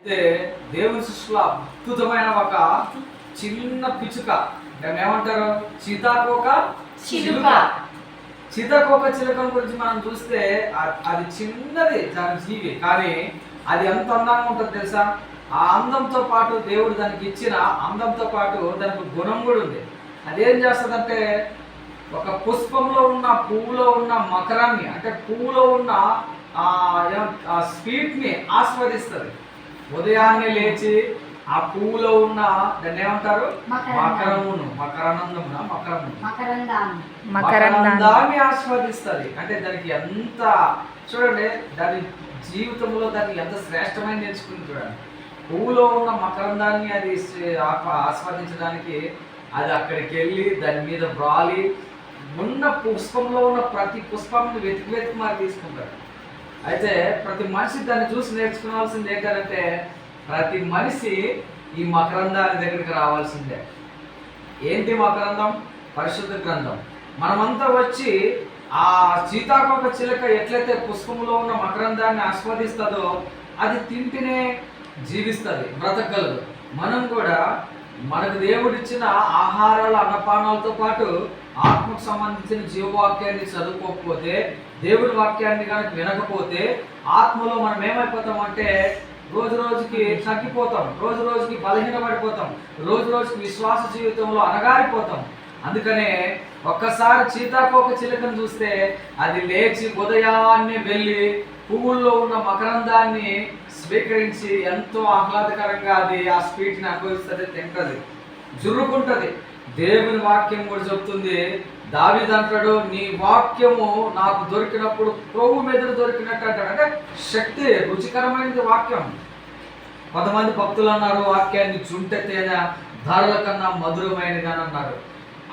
అయితే దేవుని సృష్టిలో అద్భుతమైన ఒక చిన్న పిచ్చుక, దాన్ని ఏమంటారు? సీతాకోక చిలుక. సీతాకోక చిలుకల గురించి మనం చూస్తే అది చిన్నది, దాని జీవి, కానీ అది ఎంత అందంగా ఉంటుంది తెలుసా? ఆ అందంతో పాటు దేవుడు దానికి ఇచ్చిన అందంతో పాటు దానికి గుణం కూడా ఉంది. అదేం చేస్తుందంటే ఒక పుష్పంలో ఉన్న పువ్వులో ఉన్న మకరాన్ని, అంటే పువ్వులో ఉన్న స్వీట్ని ఆస్వాదిస్తుంది. ఉదయాన్నే లేచి ఆ పువ్వులో ఉన్న దాన్ని ఏమంటారు? మకరందాన్ని ఆస్వాదిస్తుంది. అంటే దానికి ఎంత చూడండి, దాని జీవితంలో దాన్ని ఎంత శ్రేష్టమైన నేర్చుకుని చూడండి. పువ్వులో ఉన్న మకరందాన్ని అది ఆస్వాదించడానికి అది అక్కడికి వెళ్ళి దాని మీద వ్రాలి ఉన్న పుష్పంలో ఉన్న ప్రతి పుష్పాన్ని వెతికి మరి తీసుకుంటారు. అయితే ప్రతి మనిషి దాన్ని చూసి నేర్చుకోవాల్సింది ఏంటంటే, ప్రతి మనిషి ఈ మకరందాన్ని దగ్గరికి రావాల్సిందే. ఏంటి మకరందం? పరిశుద్ధ గ్రంథం. మనమంతా వచ్చి ఆ సీతాకోక చిలుక ఎట్లయితే పుష్పంలో ఉన్న మకరందాన్ని ఆస్వాదిస్తుందో అది తింటేనే జీవిస్తుంది, బ్రతకగలదు. మనం కూడా మనకు దేవుడిచ్చిన ఆహారాల అన్నపానాలతో పాటు ఆత్మకు సంబంధించిన జీవవాక్యాన్ని చదువుకోకపోతే, దేవుడి వాక్యాన్ని కనుక వినకపోతే ఆత్మలో మనం ఏమైపోతామంటే రోజు రోజుకి తగ్గిపోతాం, రోజు రోజుకి బలహీనపడిపోతాం, రోజు రోజుకి విశ్వాస జీవితంలో అనగారిపోతాం. అందుకనే ఒక్కసారి సీతాకోక చిలుకను చూస్తే అది లేచి ఉదయాన్నే వెళ్ళి పువ్వుల్లో ఉన్న మకరందాన్ని స్వీకరించి ఎంతో ఆహ్లాదకరంగా అది ఆ స్వీట్ని అనుభవిస్తుంది, తింటుంది, జుర్రుకుంటుంది. దేవుని వాక్యం కూడా చెప్తుంది, దావీదు అంటాడు, నీ వాక్యము నాకు దొరికినప్పుడు ప్రభు మీద దొరికినట్టు అంటాడు. అంటే శక్తి, రుచికరమైనది వాక్యం. కొంతమంది భక్తులు అన్నారు, వాక్యాన్ని చుంటె తేనె ధరల కన్నా మధురమైనది అని అన్నారు.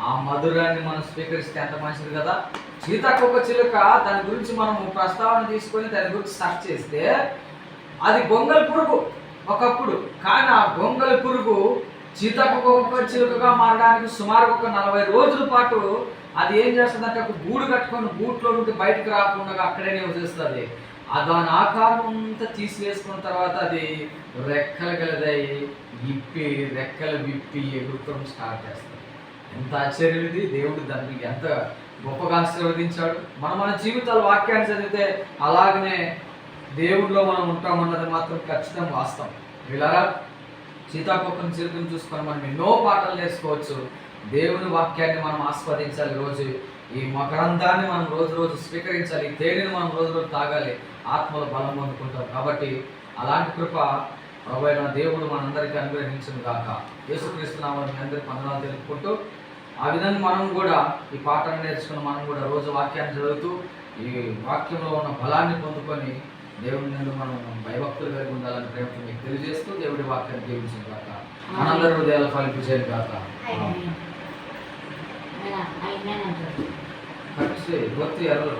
ఆ మధురాన్ని మనం స్వీకరిస్తే ఎంత మంచిది కదా. సీతాకోక చిలుక దాని గురించి మనము ప్రస్తావన తీసుకొని దాని గురించి సర్చ్ చేస్తే అది గొంగలి పురుగు ఒకప్పుడు, కానీ ఆ గొంగలి పురుగు సీతాకోక చిలుకగా మారడానికి సుమారు ఒక 40 రోజుల పాటు అది ఏం చేస్తుందంటే ఒక గూడు కట్టుకొని గూట్లో నుండి బయటకు రాకుండా అక్కడే నివసిస్తుంది. దాని ఆకారం అంతా తీసివేసుకున్న తర్వాత అది రెక్కలు గలదయ్యి రెక్కలు విప్పి ఎగురుకోవడం స్టార్ట్ చేస్తుంది. ఎంత ఆశ్చర్యం ఇది! దేవుడు దానికి ఎంత గొప్పగా ఆశీర్వదించాడు. మన జీవితాల వాక్యాన్ని చదివితే అలాగనే దేవుడిలో మనం ఉంటామన్నది మాత్రం ఖచ్చితంగా వాస్తవం. వీళ్ళరా సీతాకోకం చిలుకను చూసుకొని మనం ఎన్నో పాటలు నేర్చుకోవచ్చు. దేవుని వాక్యాన్ని మనం ఆస్వాదించాలి. రోజు ఈ మకరందాన్ని మనం రోజు రోజు స్వీకరించాలి. ఈ తేనెని మనం రోజు రోజు తాగాలి, ఆత్మలో బలం పొందుకుంటాం. కాబట్టి అలాంటి కృప ప్రభువైన దేవుడు మనందరికీ అనుగ్రహించును గాక. యేసుక్రీస్తు నామమున మీ అందరికీ వందనాలు తెలుపుకుంటూ, ఆ విధంగా మనం కూడా ఈ పాఠాన్ని నేర్చుకుని మనం కూడా రోజు వాక్యాన్ని చదువుతూ ఈ వాక్యంలో ఉన్న బలాన్ని పొందుకొని దేవుని నుండి మనం భయభక్తులు కలిగి ఉండాలని ప్రేమతో మీకు తెలియజేస్తూ దేవుడి వాక్యాన్ని జీవించిన కాక మనందరి హృదయాలు ఫలించేది కాక. భక్తి ఎర్ర